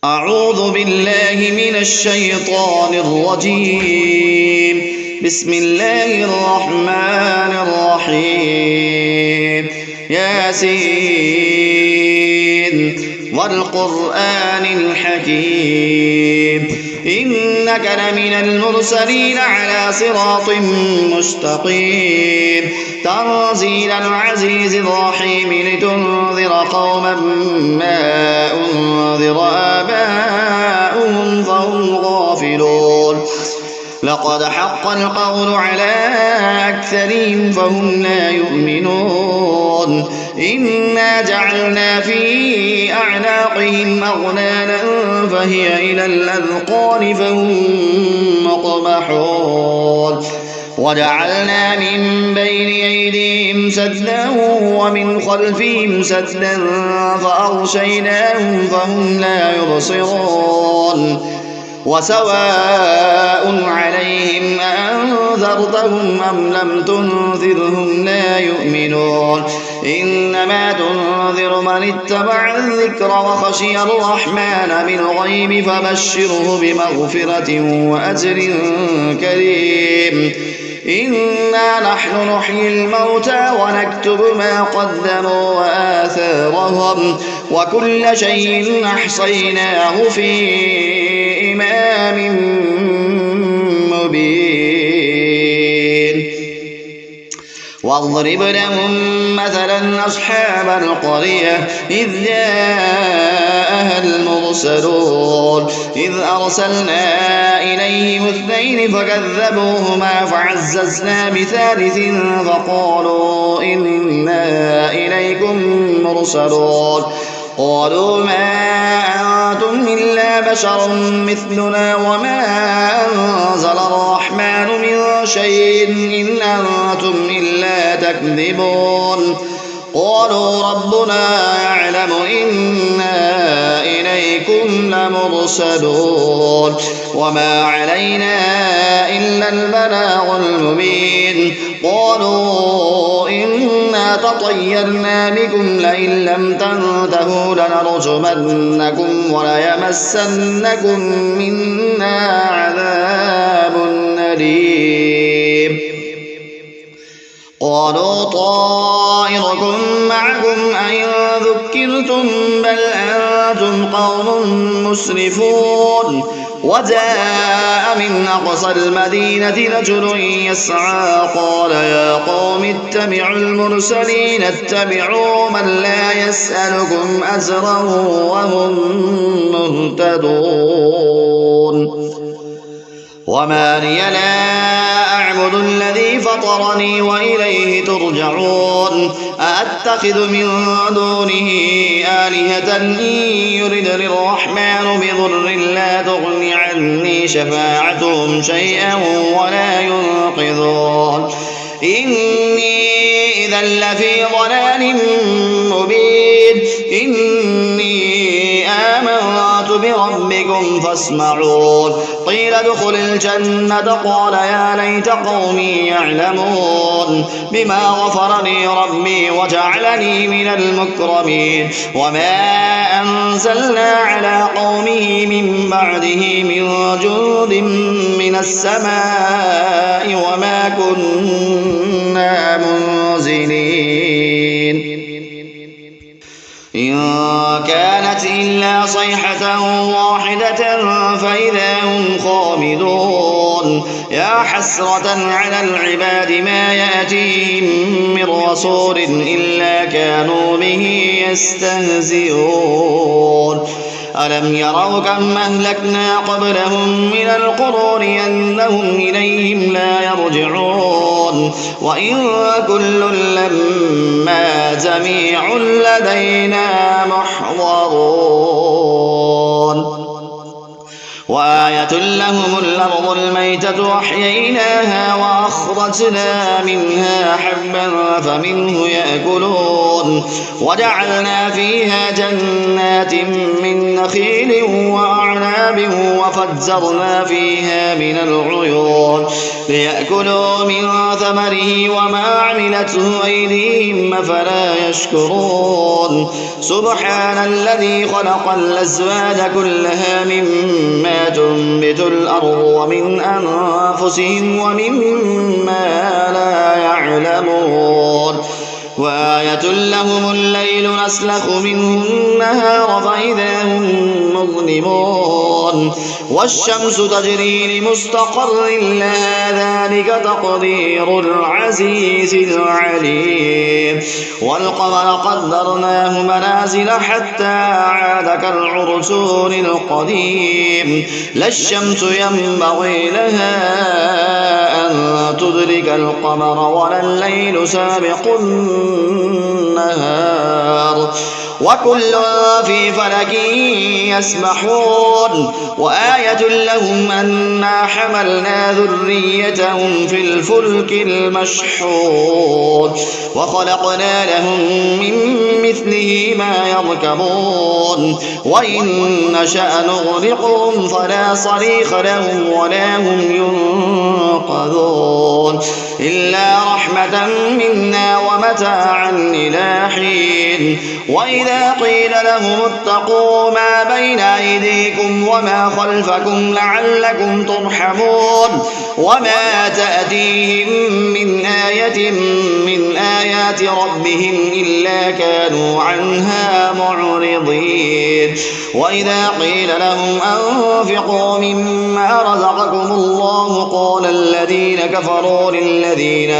أعوذ بالله من الشيطان الرجيم. بسم الله الرحمن الرحيم. ياسين والقرآن الحكيم إنك لمن المرسلين على صراط مستقيم تنزيل العزيز الرحيم لتنذر قوما ما أنذر آباؤهم فهم غافلون. لقد حق القول على أكثرهم فهم لا يؤمنون. إنا جعلنا في أعناقهم أغلالا فهي إلى الأذقان فهم مقمحون. وجعلنا من بين أيديهم سدا ومن خلفهم سدا فأغشيناهم فهم لا يبصرون. وسواء عليهم أأنذرتهم أم لم تنذرهم لا يؤمنون. إنما تنذر من اتبع الذكر وخشي الرحمن بالغيب فبشره بمغفرة وأجر كريم. إنا نحن نحيي الموتى ونكتب ما قدموا وآثارهم وكل شيء أحصيناه في إمام مبين. واضرب لهم مثلا أصحاب القرية إذ جاءها المرسلون إذ أرسلنا إليهم اثنين فكذبوهما فعززنا بثالث فقالوا إنا إليكم مرسلون. قالوا ما أنتم إلا بشر مثلنا وما أنزل الرحمن من شيء إن أنتم إلا تكذبون. قالوا ربنا يعلم إنا إليكم لمرسلون وما علينا إلا البلاغ المبين. قالوا إنا تطيرنا بكم لئن لم تنتهوا لنرجمنكم وليمسنكم منا عذاب أليم. قالوا طائركم معكم أئن ذكرتم بل أنتم قوم مسرفون. وجاء من أقصى المدينة رجل يسعى قال يا قوم اتبعوا المرسلين اتبعوا من لا يسألكم أجرا وهم مهتدون. وما لي لا أعبد الذي فطرني وإليه ترجعون. أأتخذ من دونه آلهة إن يردني الرحمن بضر لا تغن عني شفاعتهم شيئا ولا ينقذون. إني إذا لفي ضلال مبين. إني آمنت بربكم فاسمعون. قيل ادخل الجنة قال يا ليت قومي يعلمون بما غفر لي ربي وجعلني من المكرمين. وما أنزلنا على قومه من بعده من جند من السماء وما كنا منزلين. إن كانت إلا صيحة واحدة فإذا هم خامدون. يا حسرة على العباد ما يأتيهم من رسول إلا كانوا به يستهزئون. ألم يروا كم أهلكنا قبلهم من القرون أنهم إليهم لا يرجعون. وإن كل لما جميع لدينا محضرون. وآية لهم الأرض الميتة أحييناها وأخرجنا منها حبا فمنه يأكلون. وجعلنا فيها جنات من نخيل وأعناب وعنب وفجرنا فيها من العيون ليأكلوا من ثمره وما عملته أيديهم أفلا يشكرون سبحان الذي خلق الأزواج كلها مما تنبت الأرض ومن أنفسهم ومما لا يعلمون وآية لهم الليل نسلخ منه النهار فإذا هم مظلمون والشمس تجري لمستقر لها ذلك تقدير العزيز العليم والقمر قدرناه منازل حتى عاد كالعرجون القديم لا الشمس ينبغي لها أن تدرك القمر ولا الليل سابق النهار وكل في فلك يسبحون وآية لهم أنا حملنا ذريتهم في الفلك المشحون وخلقنا لهم من مثله ما يركبون وإن نشأ نغرقهم فلا صريخ لهم ولا هم ينقذون إلا رحمة منا ومتاعا إلى حين وإذا قيل لهم اتقوا ما بين أيديكم وما خلفكم لعلكم ترحمون وما تأتيهم من آية من آيات ربهم إلا كانوا عنها معرضين وإذا قيل لهم أنفقوا مما رزقكم الله قال الذين كفروا للذين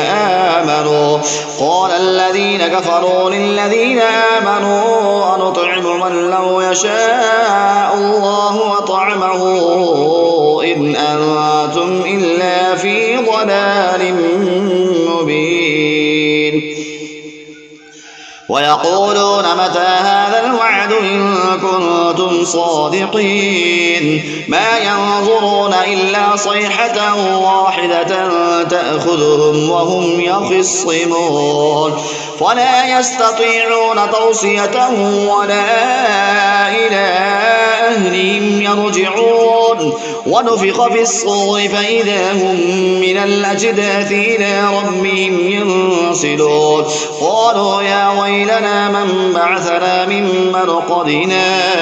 آمنوا أنطعم من لو يشاء الله وطعمه إن أنتم إلا في ضلال مبين ويقولون متى هذا الوعد إن كنتم صادقين ما ينظرون إلا صيحة واحدة تأخذهم وهم يخصمون ولا يستطيعون توصية ولا إلى أهلهم يرجعون ونفخ في الصور فإذا هم من الأجداث إلى ربهم ينسلون قالوا يا ويلنا من بعثنا من مرقدنا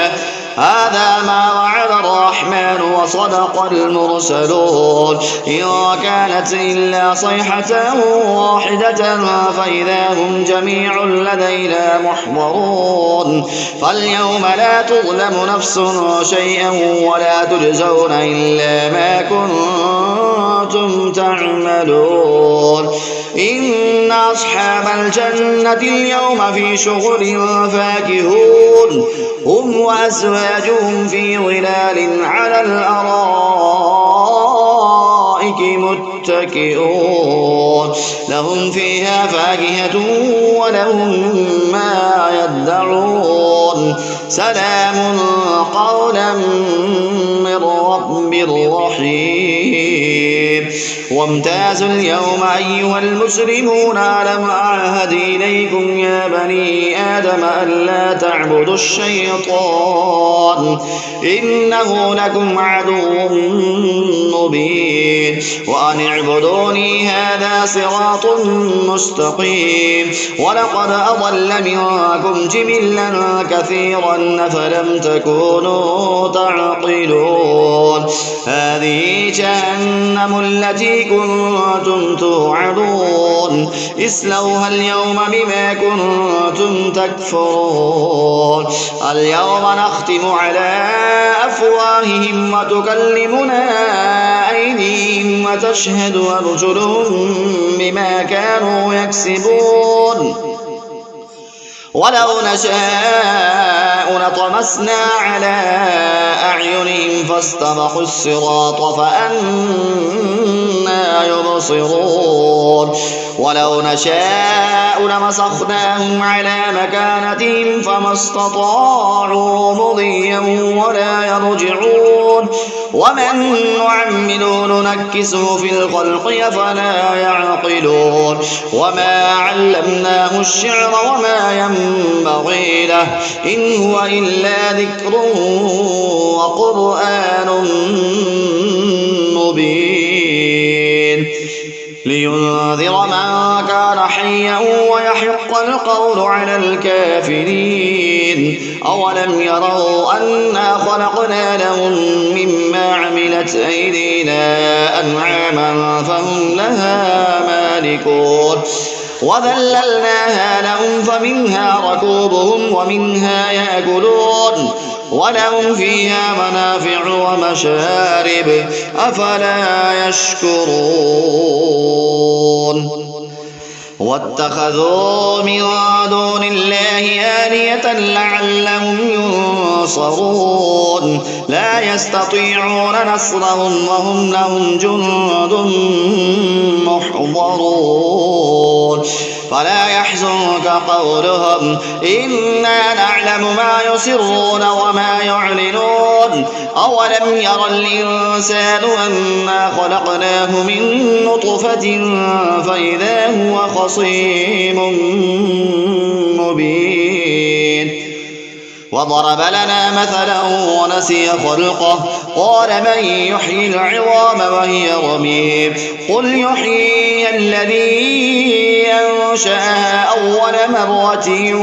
هذا ما وعد الرحمن وصدق المرسلون إن كانت إلا صيحة واحدة فإذا هم جميع لدينا محضرون فاليوم لا تظلم نفس شيئا ولا تجزون إلا ما كنتم تعملون إن أصحاب الجنة اليوم في شغل فاكهون هم وأزواجهم في ظلال على الأرائك متكئون لهم فيها فاكهة ولهم ما يدعون سلام قولا من رب رحيم وامتازوا اليوم أيها المسلمون ألم أعهد إليكم يا بني آدم ألا تعبدوا الشيطان إنه لكم عدو مبين وأن اعبدوني هذا صراط مستقيم ولقد أضل منكم جبلا كثيرا أفلم تكونوا تعقلون هذه جهنم التي كنتم توعدون اصلوها اليوم بما كنتم تكفرون اليوم نختم على أفواههم وتكلمنا أيديهم وتشهد أرجلهم بما كانوا يكسبون ولو نشاء لطمسنا على أعينهم فاستبقوا الصراط فأنى يبصرون ولو نشاء لمسخناهم على مكانتهم فما استطاعوا مضيا ولا يرجعون يعملون ومن نعمله ننكسه في الخلق أفلا يعقلون وما علمناه الشعر وما ينبغي له إن هو إلا ذكر وقرآن مبين لينذر من كان حيا ويحق القول على الكافرين أولم يروا أنا خلقنا لهم مما عملت أيدينا أنعاما فهم لها مالكون وذللناها لهم فمنها ركوبهم ومنها يأكلون ولهم فيها منافع ومشارب أفلا يشكرون واتخذوا من دون الله آلهة لعلهم ينصرون لا يستطيعون نصرهم وهم لهم جند محضرون فلا يحزنك قولهم إنا نعلم ما يسرون وما يعلنون أولم ير الإنسان أنا خلقناه من نطفة فإذا هو خصيم مبين وضرب لنا مثلا ونسي خلقه قال من يحيي العظام وهي رميم قل يحيي الذي أنشأها أول مرة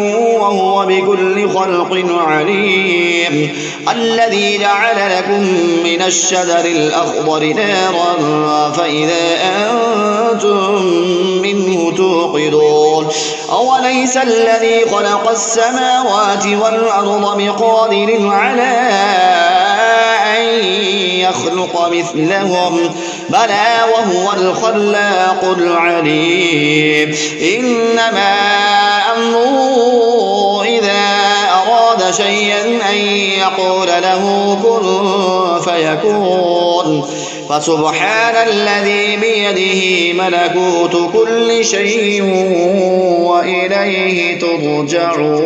وهو بكل خلق عليم الذي جعل لكم من الشجر الأخضر نارا فإذا أنتم منه توقدون أوليس الذي خلق السماوات والأرض بقادر على أن يخلق مثلهم بلى وهو الخلاق العليم إنما أمره إذا أراد شيئا أن يقول له كن فيكون فسبحان الذي بيده ملكوت كل شيء وإليه ترجعون